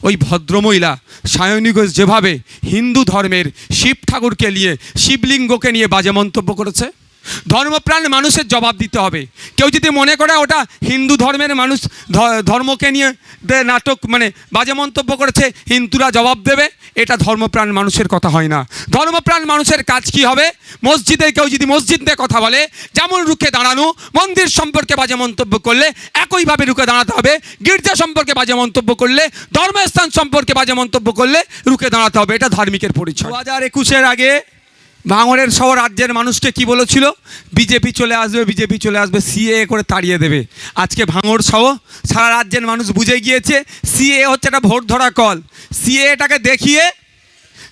ওই ভদ্রমহিলা সায়নী ঘোষ যেভাবে হিন্দু ধর্মের শিব ঠাকুরকে নিয়ে, শিবলিঙ্গকে নিয়ে বাজে মন্তব্য করেছে, ধর্মপ্রাণ মানুষের জবাব দিতে হবে। কেউ যদি মনে করে ওটা হিন্দু ধর্মের মানুষ ধর্মকে নিয়ে নাটক মানে বাজে মন্তব্য করেছে, হিন্দুরা জবাব দেবে, এটা ধর্মপ্রাণ মানুষের কথা হয় না। ধর্মপ্রাণ মানুষের কাজ কি হবে? মসজিদে কেউ যদি মসজিদ নিয়ে কথা বলে, যেমন রুখে দাঁড়ানো, মন্দির সম্পর্কে বাজে মন্তব্য করলে একইভাবে রুখে দাঁড়াতে হবে। গির্জা সম্পর্কে বাজে মন্তব্য করলে, ধর্মস্থান সম্পর্কে বাজে মন্তব্য করলে রুখে দাঁড়াতে হবে। এটা ধার্মিকের পরিচয়। 2021-এর আগে ভাঙড়ের সহ রাজ্যের মানুষকে কি বলেছিল? বিজেপি চলে আসবে, বিজেপি চলে আসবে, সিএ করে তাড়িয়ে দেবে। আজকে ভাঙড় সহ সারা রাজ্যের মানুষ বুঝে গিয়েছে সিএ হচ্ছে একটা ভোট ধরা কল। সিএটাকে দেখিয়ে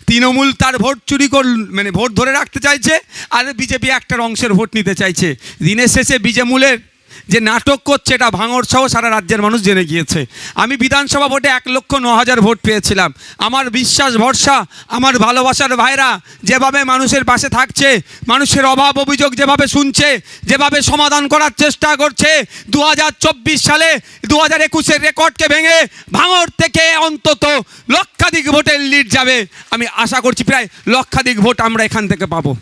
তৃণমূল তার ভোট চুরি মানে ভোট ধরে রাখতে চাইছে, আর বিজেপি একটা অংশের ভোট নিতে চাইছে। দিনের শেষে বিজেমূলের যে নাটক করছে এটা ভাঙড় সহ সারা রাজ্যের মানুষ জেনে গিয়েছে। আমি বিধানসভা ভোটে 1,09,000 ভোট পেয়েছিলাম। আমার বিশ্বাস ভরসা, আমার ভালোবাসার ভাইরা যেভাবে মানুষের পাশে থাকছে, মানুষের অভাব অভিযোগ যেভাবে শুনছে, যেভাবে সমাধান করার চেষ্টা করছে, 2024 সালে 2021-এর রেকর্ডকে ভেঙে ভাঙড় থেকে অন্তত লক্ষাধিক ভোটের লিড যাবে। আমি আশা করছি প্রায় লক্ষাধিক ভোট আমরা এখান থেকে পাবো।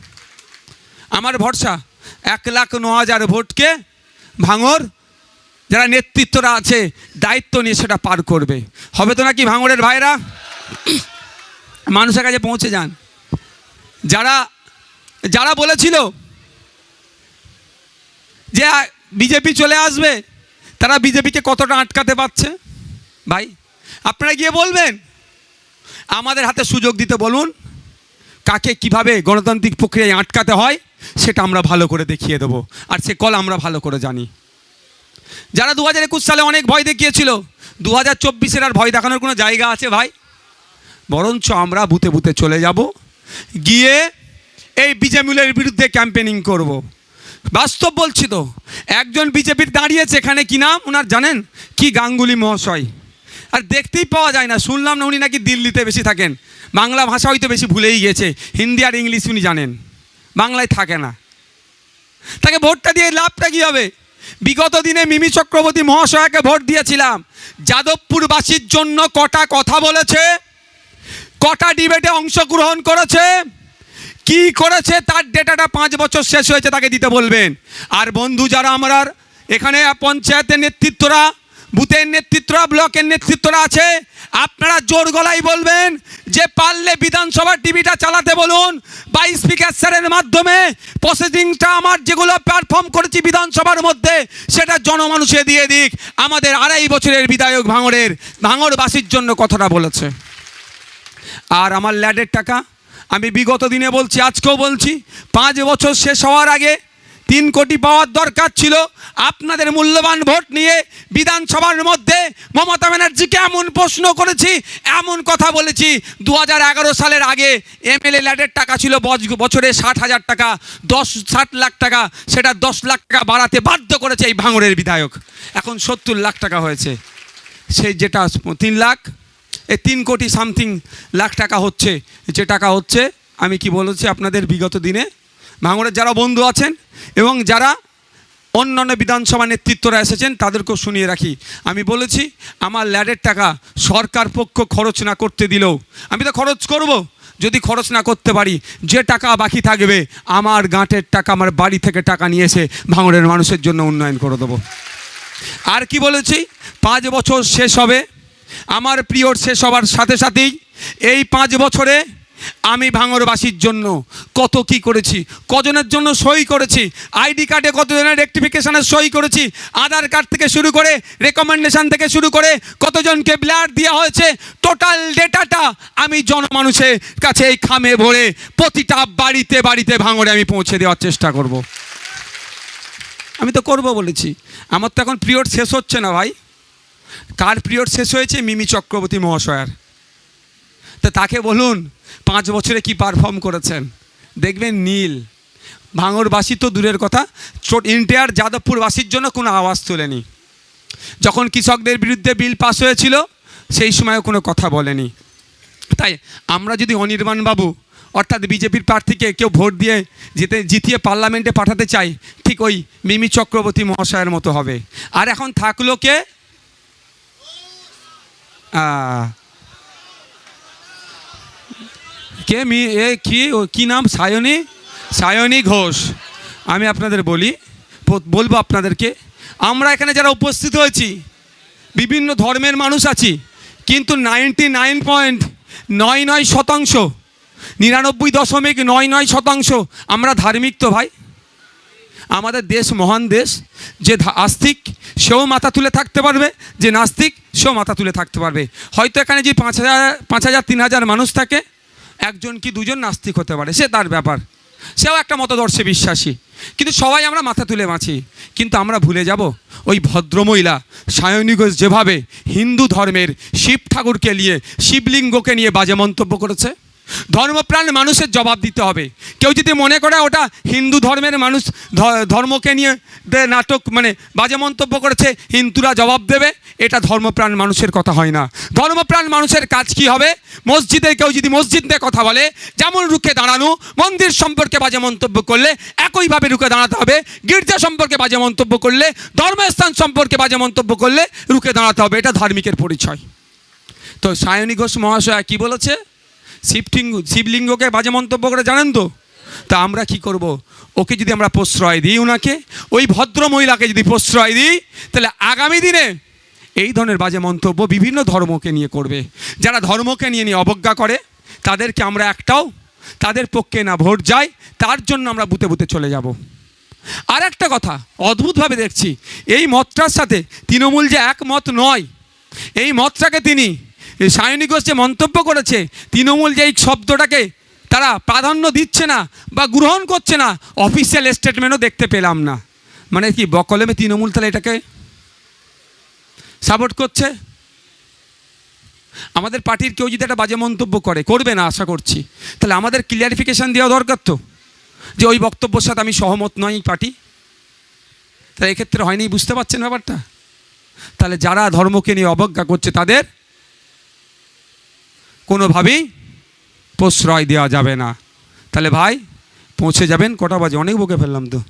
আমার ভরসা 1,09,000 ভোটকে ভাঙড় যারা নেতৃত্বরা আছে দায়িত্ব নিয়ে সেটা পার করবে। হবে তো নাকি ভাঙড়ের ভাইরা? মানুষের কাছে পৌঁছে যান। যারা যারা বলেছিল যে বিজেপি চলে আসবে, তারা বিজেপিকে কতটা আটকাতে পারছে ভাই আপনারা গিয়ে বলবেন। আমাদের হাতে সুযোগ দিতে বলুন, কাকে কিভাবে গণতান্ত্রিক প্রক্রিয়ায় আটকাতে হয় সেটা আমরা ভালো করে দেখিয়ে দেবো, আর সে কল আমরা ভালো করে জানি। যারা 2021 সালে অনেক ভয় দেখিয়েছিল, 2024-এর আর ভয় দেখানোর কোনো জায়গা আছে ভাই? বরঞ্চ আমরা বুথে বুথে চলে যাব, গিয়ে এই বিজেপির বিরুদ্ধে ক্যাম্পেনিং করব। বাস্তব বলছি তো, একজন বিজেপির দাঁড়িয়েছে এখানে, কি নাম ওনার জানেন? কি গাঙ্গুলি মহাশয়। আর দেখতেই পাওয়া যায় না, শুনলাম না উনি নাকি দিল্লিতে বেশি থাকেন, বাংলা ভাষা হয়তো বেশি ভুলেই গেছে, হিন্দি আর ইংলিশ উনি জানেন, বাংলায় থাকে না। তাকে ভোটটা দিয়ে লাভটা কী হবে? বিগত দিনে মিমি চক্রবর্তী মহাশয়কে ভোট দিয়েছিলাম, যাদবপুরবাসীর জন্য কটা কথা বলেছে, কটা ডিবেটে অংশগ্রহণ করেছে, কি করেছে তার ডেটাটা 5 বছর শেষ হয়েছে তাকে দিতে বলবেন। আর বন্ধু যারা আমরা এখানে পঞ্চায়েতের নেতৃত্বরা, বুথের নেতৃত্বরা, ব্লকের নেতৃত্বরা আছে, আপনারা জোর গলায় বলবেন যে পারলে বিধানসভার টিভিটা চালাতে বলুন, বা স্পিকার স্যারের মাধ্যমে প্রসেসিংটা আমার যেগুলো পারফর্ম করেছি বিধানসভার মধ্যে সেটা জনমানুষে দিয়ে দিক। আমাদের 2.5 বছরের বিধায়ক ভাঙড়বাসীর জন্য কথাটা বলেছে। আর আমার ল্যাডের টাকা আমি বিগত দিনে বলছি, আজকেও বলছি, 5 বছর শেষ হওয়ার আগে 3 কোটি পাওয়ার দরকার ছিল। আপনাদের মূল্যবান ভোট নিয়ে বিধানসভার মধ্যে মমতা ব্যানার্জিকে এমন প্রশ্ন করেছি, এমন কথা বলেছি। 2011 সালের আগে এমএলএ ল্যাডের টাকা ছিল বছরে 60,000 টাকা, 60 লাখ টাকা, সেটা 10 লাখ টাকা বাড়াতে বাধ্য করেছে এই ভাঙড়ের বিধায়ক। এখন 70 লাখ টাকা হয়েছে। সেই যেটা 3 লাখ, এই 3 কোটি সামথিং লাখ টাকা হচ্ছে, যে টাকা হচ্ছে আমি কি বলেছি আপনাদের বিগত দিনে ভাঙড়ের যারা বন্ধু আছেন এবং যারা অন্যান্য বিধানসভা নেতৃত্বরা এসেছেন তাদেরকেও শুনিয়ে রাখি, আমি বলেছি আমার ল্যাডের টাকা সরকার পক্ষ খরচ না করতে দিলেও আমি তো খরচ করব। যদি খরচ না করতে পারি, যে টাকা বাকি থাকবে আমার গাঁটের টাকা, আমার বাড়ি থেকে টাকা নিয়ে এসে ভাঙড়ের মানুষের জন্য উন্নয়ন করে দেবো। আর কি বলেছি, 5 বছর শেষ হবে, আমার পিরিয়ড শেষ হবার সাথে সাথেই এই 5 বছরে আমি ভাঙড়বাসীর জন্য কত কি করেছি, কজনের জন্য সই করেছি, আইডি কার্ডে কতজনের রেকটিফিকেশনের সই করেছি, আধার কার্ড থেকে শুরু করে রেকমেন্ডেশন থেকে শুরু করে কতজনকে ব্লাড দেওয়া হয়েছে, টোটাল ডেটাটা আমি জনমানুষের কাছে এই খামে ভরে প্রতিটা বাড়িতে বাড়িতে ভাঙড়ে আমি পৌঁছে দেওয়ার চেষ্টা করব। আমি তো করব বলেছি। আমার তো এখন পিরিয়ড শেষ হচ্ছে না ভাই। কার পিরিয়ড শেষ হয়েছে? মিমি চক্রবর্তী মহাশয়ার। তো তাকে বলুন 5 বছরে কি পারফর্ম করেছেন, দেখবেন নীল। ভাঙড়বাসী তো দূরের কথা, ইন্টায়ার যাদবপুরবাসীর জন্য কোনো আওয়াজ তোলেনি। যখন কৃষকদের বিরুদ্ধে বিল পাস হয়েছিল সেই সময়ও কোনো কথা বলেনি। তাই আমরা যদি অনির্বাণবাবু অর্থাৎ বিজেপির প্রার্থীকে কেউ ভোট দিয়ে জিতিয়ে পার্লামেন্টে পাঠাতে চাই, ঠিক ওই মিমি চক্রবর্তী মহাশয়ের মতো হবে। আর এখন থাকলো কে? কে কি নাম? সায়নী ঘোষ। আমি আপনাদের বলবো আপনাদেরকে, আমরা এখানে যারা উপস্থিত হয়েছি বিভিন্ন ধর্মের মানুষ আছি, কিন্তু 99.99% 99.99% আমরা ধার্মিক তো ভাই। আমাদের দেশ মহান দেশ, যে আস্তিক সেও মাথা তুলে থাকতে পারবে, যে নাস্তিক সেও মাথা তুলে থাকতে পারবে। হয়তো এখানে যে 5,000 3,000 মানুষ থাকে, একজন কি দুজন নাস্তিক হতে পারে, সে তার ব্যাপার, সেও একটা মতদর্শে বিশ্বাসী, কিন্তু সবাই আমরা মাথা তুলে বাঁচি। কিন্তু আমরা ভুলে যাব ওই ভদ্রমহিলা সায়নী ঘোষ যেভাবে হিন্দু ধর্মের শিব ঠাকুরকে নিয়ে, শিবলিঙ্গকে নিয়ে বাজে মন্তব্য করেছে। ধর্মপ্রাণ মানুষের জবাব দিতে হবে। কেউ যদি মনে করে ওটা হিন্দু ধর্মের মানুষ ধর্মকে নিয়ে নাটক মানে বাজে মন্তব্য করেছে, হিন্দুরা জবাব দেবে, এটা ধর্মপ্রাণ মানুষের কথা হয় না। ধর্মপ্রাণ মানুষের কাজ কি হবে? মসজিদে কেউ যদি মসজিদ নিয়ে কথা বলে, যেমন রুখে দাঁড়ানো, মন্দির সম্পর্কে বাজে মন্তব্য করলে একইভাবে রুখে দাঁড়াতে হবে। গির্জা সম্পর্কে বাজে মন্তব্য করলে, ধর্মস্থান সম্পর্কে বাজে মন্তব্য করলে রুখে দাঁড়াতে হবে। এটা ধার্মিকের পরিচয়। তো সায়নী ঘোষ মহাশয় কি বলেছে? শিবলিঙ্গকে বাজে মন্তব্য করে, জানেন তো? তা আমরা কি করব? ওকে যদি আমরা প্রশ্রয় দিই, ওনাকে, ওই ভদ্র মহিলাকে যদি প্রশ্রয় দিই, তাহলে আগামী দিনে এই ধরনের বাজে মন্তব্য বিভিন্ন ধর্মকে নিয়ে করবে। যারা ধর্মকে নিয়ে অবজ্ঞা করে, তাদেরকে আমরা একটাও তাদের পক্ষে না ভোট যায়, তার জন্য আমরা বুতে বুতে চলে যাব। আর একটা কথা অদ্ভুতভাবে দেখছি, এই মতটার সাথে তৃণমূল যে একমত নয়, এই মতটাকে তিনি সায়নী ঘোষ যে মন্তব্য করেছে, তৃণমূল যে এই শব্দটাকে তারা প্রাধান্য দিচ্ছে না বা গ্রহণ করছে না, অফিসিয়াল স্টেটমেন্টও দেখতে পেলাম না। মানে কি বকলমে তৃণমূল তাহলে এটাকে সাপোর্ট করছে? আমাদের পার্টির কেউ যদি একটা বাজে মন্তব্য করবে না আশা করছি, তাহলে আমাদের ক্লিয়ারিফিকেশান দেওয়া দরকার তো, যে ওই বক্তব্যের সাথে আমি সহমত নই পার্টি। তাহলে এক্ষেত্রে হয়নি, বুঝতে পারছেন ব্যাপারটা? তাহলে যারা ধর্মকে নিয়ে অবজ্ঞা করছে তাদের কোনোভাবেই প্রশ্রয় দেওয়া যাবে না। তাহলে ভাই পৌঁছে যাবেন, কটা বাজে? অনেক বকে ফেললাম তো।